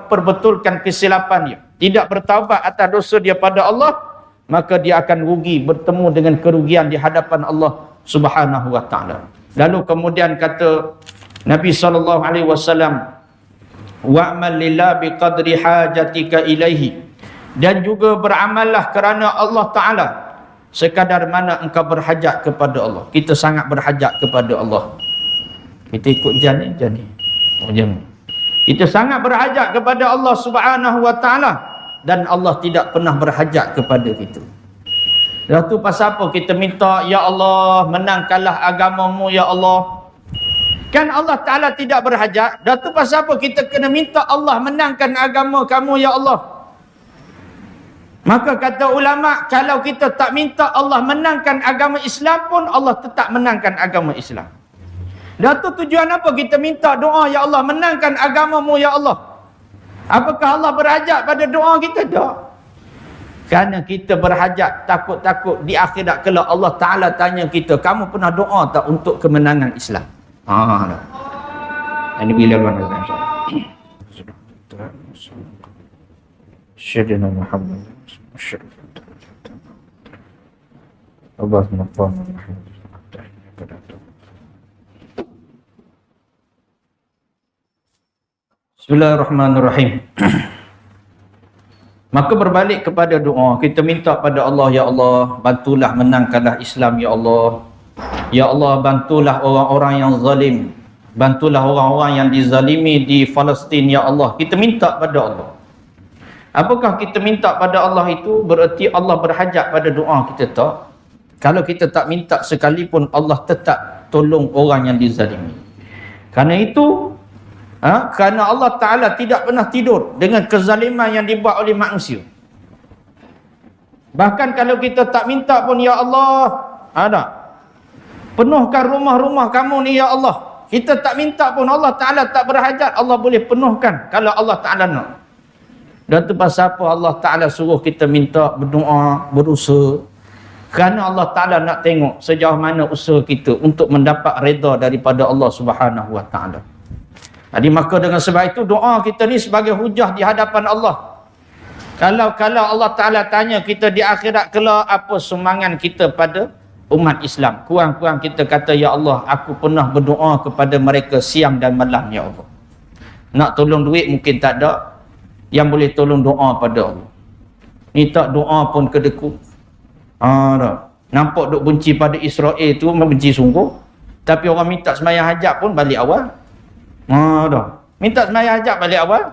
Speaker 1: perbetulkan kesilapan dia, tidak bertaubat atas dosa dia pada Allah, maka dia akan rugi, bertemu dengan kerugian di hadapan Allah Subhanahu Wa Ta'ala. Lalu kemudian kata Nabi SAW, wa'mal lillah biqadri hajatika ilaihi, dan juga beramallah kerana Allah Ta'ala sekadar mana engkau berhajat kepada Allah. Kita sangat berhajat kepada Allah. Kita ikut jani. Kita sangat berhajat kepada Allah Subhanahu Wa Ta'ala, dan Allah tidak pernah berhajat kepada kita. Lepas tu pasal apa kita minta, ya Allah, menangkanlah agamamu ya Allah. Kan Allah Ta'ala tidak berhajat. Lepas tu pasal apa kita kena minta Allah menangkan agama kamu ya Allah. Maka kata ulama, kalau kita tak minta Allah menangkan agama Islam pun, Allah tetap menangkan agama Islam. Dan tu tujuan apa kita minta doa, ya Allah menangkan agamamu ya Allah? Apakah Allah berhajat pada doa kita? Tak. Kerana kita berhajat, takut-takut di akhirat kelak Allah Ta'ala tanya kita, kamu pernah doa tak untuk kemenangan Islam? Ini bila luar nazar. Syedina Muhammad Allahumma Bismillahirrahmanirrahim. Maka berbalik kepada doa, kita minta pada Allah, ya Allah, bantulah menangkanlah Islam ya Allah. Ya Allah, bantulah orang-orang yang zalim, bantulah orang-orang yang dizalimi di Palestin ya Allah. Kita minta pada Allah. Apakah kita minta pada Allah itu bererti Allah berhajat pada doa kita? Tak. Kalau kita tak minta sekalipun, Allah tetap tolong orang yang dizalimi. Kerana itu, kerana Allah Ta'ala tidak pernah tidur dengan kezaliman yang dibuat oleh manusia. Bahkan kalau kita tak minta pun, ya Allah, penuhkan rumah-rumah kamu ni ya Allah. Kita tak minta pun, Allah Ta'ala tak berhajat, Allah boleh penuhkan kalau Allah Ta'ala nak. Dan tu pasal apa Allah Ta'ala suruh kita minta, berdoa, berusaha. Kerana Allah Ta'ala nak tengok sejauh mana usaha kita untuk mendapat reda daripada Allah Subhanahu Wa Ta'ala. Jadi maka dengan sebab itu doa kita ni sebagai hujah di hadapan Allah. Kalau Allah Ta'ala tanya kita di akhirat kelak, apa sumbangan kita pada umat Islam? Kurang-kurang kita kata, ya Allah, aku pernah berdoa kepada mereka siang dan malam, ya Allah. Nak tolong duit mungkin tak ada, yang boleh tolong doa pada Allah. Ni tak doa pun kedekut. Nampak duk benci pada Israel tu, membenci sungguh. Tapi orang minta sembahyang hajat pun balik awal. Minta sembahyang hajat balik awal.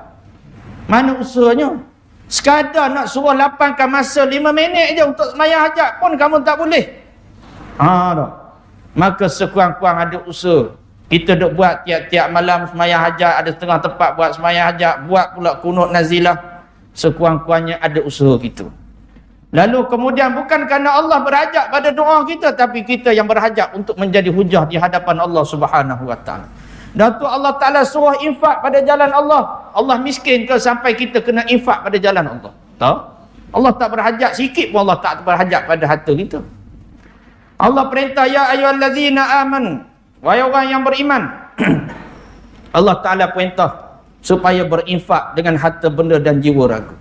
Speaker 1: Mana usahanya? Sekadar nak suruh lapangkan masa 5 minit je untuk sembahyang hajat pun kamu tak boleh. Maka sekurang-kurang ada usaha. Kita duk buat tiap-tiap malam sembahyang hajat, ada setengah tempat buat sembahyang hajat, buat pula kunut nazilah. Sekurang-kurangnya ada usaha kita. Lalu kemudian bukan kerana Allah berhajat pada doa kita, tapi kita yang berhajat untuk menjadi hujah di hadapan Allah Subhanahu Wa Ta'ala. Dan tu Allah Ta'ala suruh infak pada jalan Allah. Allah miskin ke sampai kita kena infak pada jalan Allah? Tahu? Allah tak berhajat sikit pun, Allah tak berhajat pada harta kita. Allah perintah, ya ayyuhallazina amanu, wahai orang yang beriman. Allah Ta'ala perintah supaya berinfak dengan harta benda dan jiwa raga.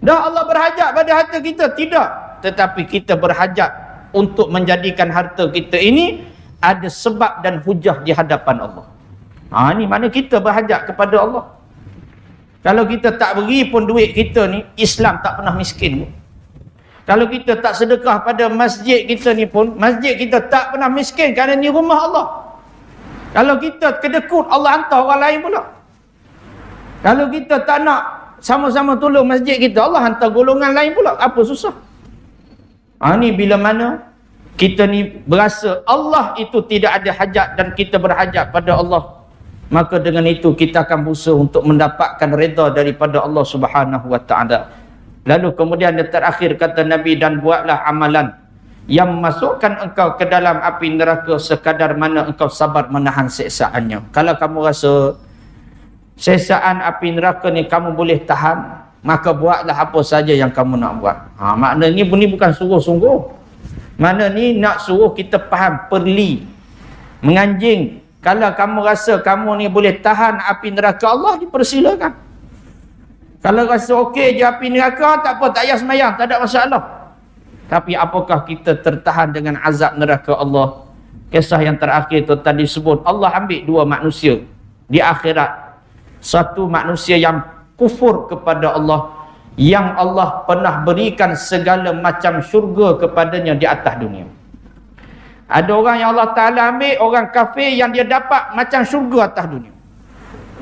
Speaker 1: Dah Allah berhajat pada harta kita? Tidak. Tetapi kita berhajat untuk menjadikan harta kita ini ada sebab dan hujah di hadapan Allah. Ni mana kita berhajat kepada Allah. Kalau kita tak beri pun duit kita ni, Islam tak pernah miskin pun. Kalau kita tak sedekah pada masjid kita ni pun, masjid kita tak pernah miskin kerana ni rumah Allah. Kalau kita kedekut, Allah hantar orang lain pula. Kalau kita tak nak sama-sama tolong masjid kita, Allah hantar golongan lain pula. Apa susah? Ni bila mana kita ni berasa Allah itu tidak ada hajat dan kita berhajat pada Allah, maka dengan itu kita akan berusaha untuk mendapatkan reda daripada Allah Subhanahu Wa Ta'ala. Lalu kemudian yang terakhir kata Nabi, dan buatlah amalan yang memasukkan engkau ke dalam api neraka sekadar mana engkau sabar menahan seksaannya. Kalau kamu rasa seksaan api neraka ni kamu boleh tahan, maka buatlah apa saja yang kamu nak buat. Makna ni bukan sungguh-sungguh. Makna ni nak suruh kita faham, perli, menganjing. Kalau kamu rasa kamu ni boleh tahan api neraka Allah, dipersilakan. Kalau rasa okey je api neraka, tak apa, tak payah sembahyang, tak ada masalah. Tapi apakah kita tertahan dengan azab neraka Allah? Kisah yang terakhir tu tadi sebut, Allah ambil 2 manusia di akhirat. Satu manusia yang kufur kepada Allah, yang Allah pernah berikan segala macam syurga kepadanya di atas dunia. Ada orang yang Allah Ta'ala ambil, orang kafir yang dia dapat macam syurga atas dunia.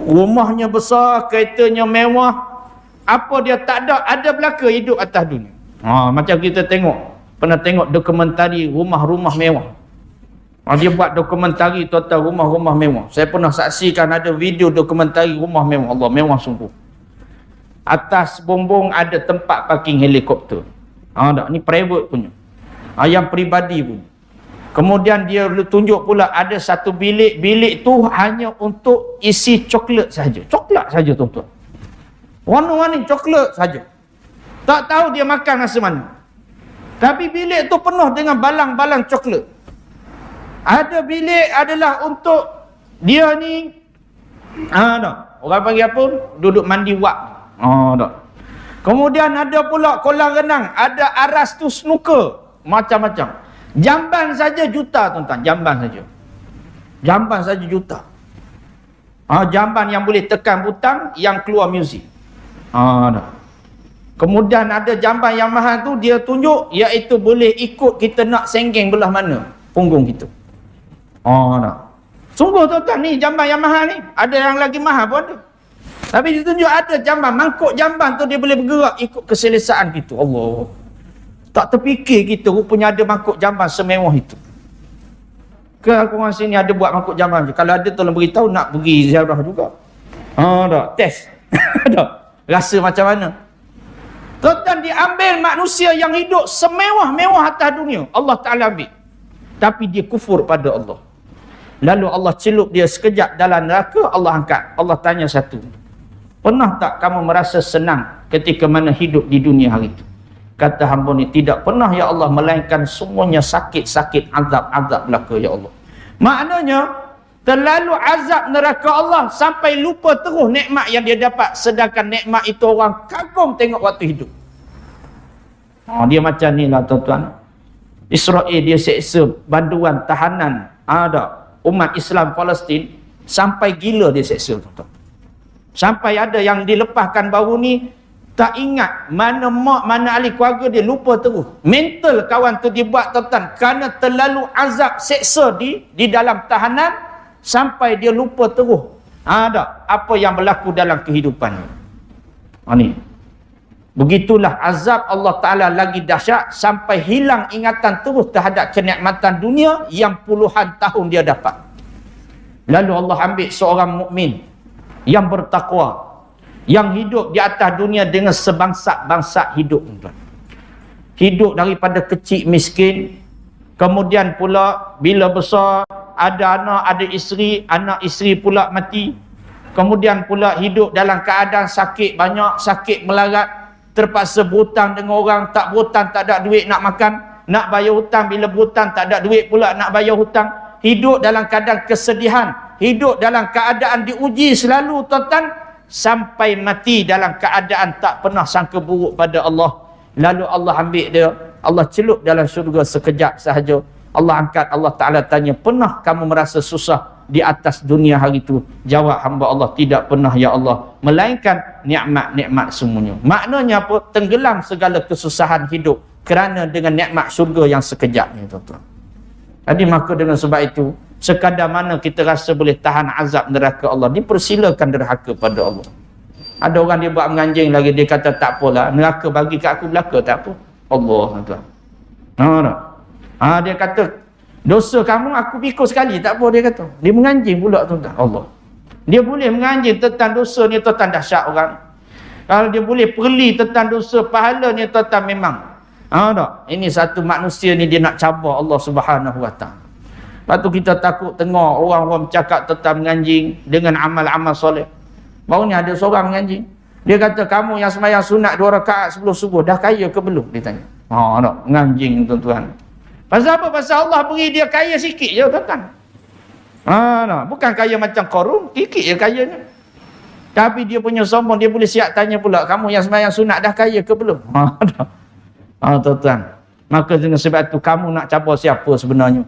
Speaker 1: Rumahnya besar, keretanya mewah, apa dia tak ada belaka hidup atas dunia. Macam kita pernah tengok dokumentari rumah-rumah mewah. Dia buat dokumentari total rumah-rumah mewah. Saya pernah saksikan ada video dokumentari rumah mewah. Allah, mewah sungguh. Atas bumbung ada tempat parking helikopter. Ni private punya. Yang peribadi punya. Kemudian dia tunjuk pula ada satu bilik. Bilik tu hanya untuk isi coklat saja. Coklat saja, tuan-tuan. Warna-warni coklat saja. Tak tahu dia makan masa mana. Tapi bilik tu penuh dengan balang-balang coklat. Ada bilik adalah untuk dia ni orang panggil apa? Duduk mandi wak. Kemudian ada pula kolam renang, ada aras tu snooker, macam-macam. Jamban saja juta, tuan-tuan, jamban saja. Jamban saja juta. Jamban yang boleh tekan butang, yang keluar muzik. Kemudian ada jamban yang mahal tu dia tunjuk, iaitu boleh ikut kita nak senggeng belah mana punggung kita. Sungguh tuan-tuan, ni jamban yang mahal ni. Ada yang lagi mahal pun ada. Tapi ditunjuk ada jamban, mangkuk jamban tu dia boleh bergerak ikut keselesaan kita. Allah. Tak terfikir kita rupanya ada mangkuk jamban semewah itu. Ke korang sini ada buat mangkuk jamban je. Kalau ada tolong beritahu nak pergi ziarah juga. Tak, test. Tak. Rasa macam mana? Tuan-tuan, diambil manusia yang hidup semewah-mewah atas dunia. Allah Ta'ala ambil. Tapi dia kufur pada Allah. Lalu Allah celup dia sekejap dalam neraka, Allah angkat. Allah tanya satu. Pernah tak kamu merasa senang ketika mana hidup di dunia hari itu? Kata hamba ni, tidak pernah ya Allah, melainkan semuanya sakit-sakit, azab-azab belaka ya Allah. Maknanya, terlalu azab neraka Allah sampai lupa terus nikmat yang dia dapat. Sedangkan nikmat itu orang kagum tengok waktu hidup. Dia macam ni lah tuan-tuan. Israel dia seksa banduan tahanan ada umat Islam Palestin sampai gila dia seksa tuan-tuan. Sampai ada yang dilepaskan baru ni tak ingat mana mak, mana ahli keluarga dia, lupa terus. Mental kawan tu dibuat tuan-tuan kerana terlalu azab seksa di dalam tahanan sampai dia lupa terus ada apa yang berlaku dalam kehidupannya. Ni. Begitulah azab Allah Ta'ala lagi dahsyat sampai hilang ingatan terus terhadap kenikmatan dunia yang puluhan tahun dia dapat. Lalu Allah ambil seorang mukmin yang bertakwa, yang hidup di atas dunia dengan sebangsa-bangsa hidup. Hidup daripada kecil miskin, kemudian pula bila besar ada anak, ada isteri, anak isteri pula mati. Kemudian pula hidup dalam keadaan sakit banyak, sakit melarat, terpaksa berhutang dengan orang, tak berhutang tak ada duit nak makan, nak bayar hutang, bila berhutang tak ada duit pula nak bayar hutang. Hidup dalam keadaan kesedihan, hidup dalam keadaan diuji selalu tuan-tuan, sampai mati dalam keadaan tak pernah sangka buruk pada Allah. Lalu Allah ambil dia, Allah celup dalam syurga sekejap sahaja. Allah angkat, Allah Ta'ala tanya, pernah kamu merasa susah di atas dunia hari itu? Jawab hamba Allah, tidak pernah ya Allah, melainkan nikmat-nikmat semuanya. Maknanya apa? Tenggelam segala kesusahan hidup kerana dengan nikmat syurga yang sekejap ni tuan-tuan. Jadi maka dengan sebab itu, sekadar mana kita rasa boleh tahan azab neraka Allah, dipersilakan derhaka pada Allah. Ada orang dia buat menganjing lagi, dia kata tak apalah, neraka bagi kat aku belaka, tak apa. Allah tuan. Dia kata dosa kamu aku pikul sekali, tak apa dia kata. Dia menganjing pula tuan-tuan. Allah. Dia boleh menganjing tentang dosa ni tuan-tuan, dahsyat orang. Kalau dia boleh perli tentang dosa pahala ni tuan-tuan, memang tak? Ini satu manusia ni dia nak cabar Allah Subhanahu Wa Ta'ala. Lepas tu kita takut tengok orang-orang bercakap tentang menganjing dengan amal-amal soleh. Baru ni ada seorang menganjing. Dia kata, kamu yang sembahyang sunat 2 rakaat sebelum subuh, dah kaya ke belum? Dia tanya. Tak? Menganjing tuan-tuan. Pasal apa? Pasal Allah beri dia kaya sikit je tuan-tuan. Bukan kaya macam Qarun, sikit je kayanya. Tapi dia punya sombong, dia boleh siap tanya pula, kamu yang sembahyang sunat dah kaya ke belum? Tuan-tuan. Maka dengan sebab itu kamu nak cabar siapa sebenarnya?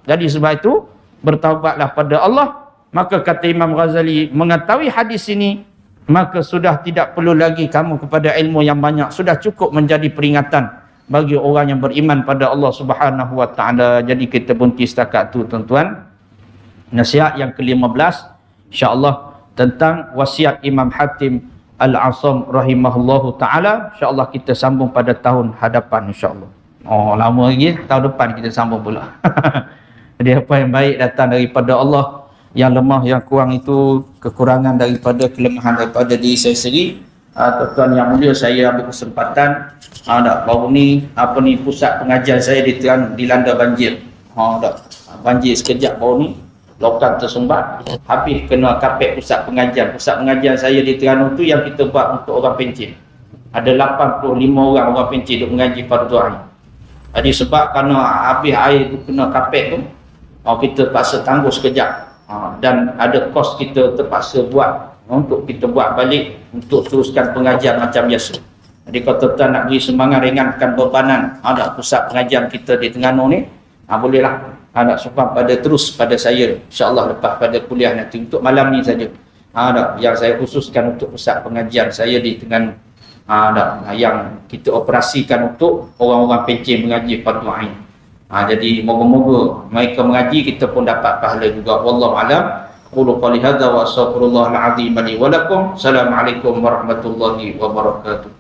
Speaker 1: Jadi sebab itu bertaubatlah pada Allah. Maka kata Imam Ghazali, mengetahui hadis ini, maka sudah tidak perlu lagi kamu kepada ilmu yang banyak, sudah cukup menjadi peringatan bagi orang yang beriman pada Allah Subhanahu Wa Ta'ala. Jadi kita berhenti setakat tu tuan-tuan. Nasihat yang ke-15 insya-Allah tentang wasiat Imam Hatim Al-Asam rahimahullahu ta'ala. InsyaAllah kita sambung pada tahun hadapan insyaAllah. Lama lagi, tahun depan kita sambung pula. Jadi apa yang baik datang daripada Allah, yang lemah, yang kurang itu kekurangan daripada kelemahan daripada diri saya sendiri. Tuan-tuan yang mulia, saya ambil kesempatan baru ni pusat pengajian saya dilanda banjir. Banjir sekejap baru ni, lokal tersumbat, habis kena kapek pusat pengajian. Pusat pengajian saya di Terengganu tu yang kita buat untuk orang pencen. Ada 85 orang pencen duk mengaji fardu ain. Jadi sebab kerana habis air tu kena kapek tu, kita terpaksa tangguh sekejap. Dan ada kos kita terpaksa buat untuk kita buat balik untuk teruskan pengajian macam biasa. Jadi kalau tuan-tuan nak beri semangat ringankan bebanan ada pusat pengajian kita di Terengganu ni, bolehlah nak sumpah terus pada saya insya-Allah lepas pada kuliah nanti, untuk malam ni saja. Yang saya khususkan untuk pusat pengajian saya di Terengganu. Yang kita operasikan untuk orang-orang pencen mengaji fardu ain. Jadi moga-moga mereka mengaji, kita pun dapat pahala juga. Wallahu alam. Qulu qali hadza wa astaghfirullahal azim li wa lakum. Assalamualaikum warahmatullahi wabarakatuh.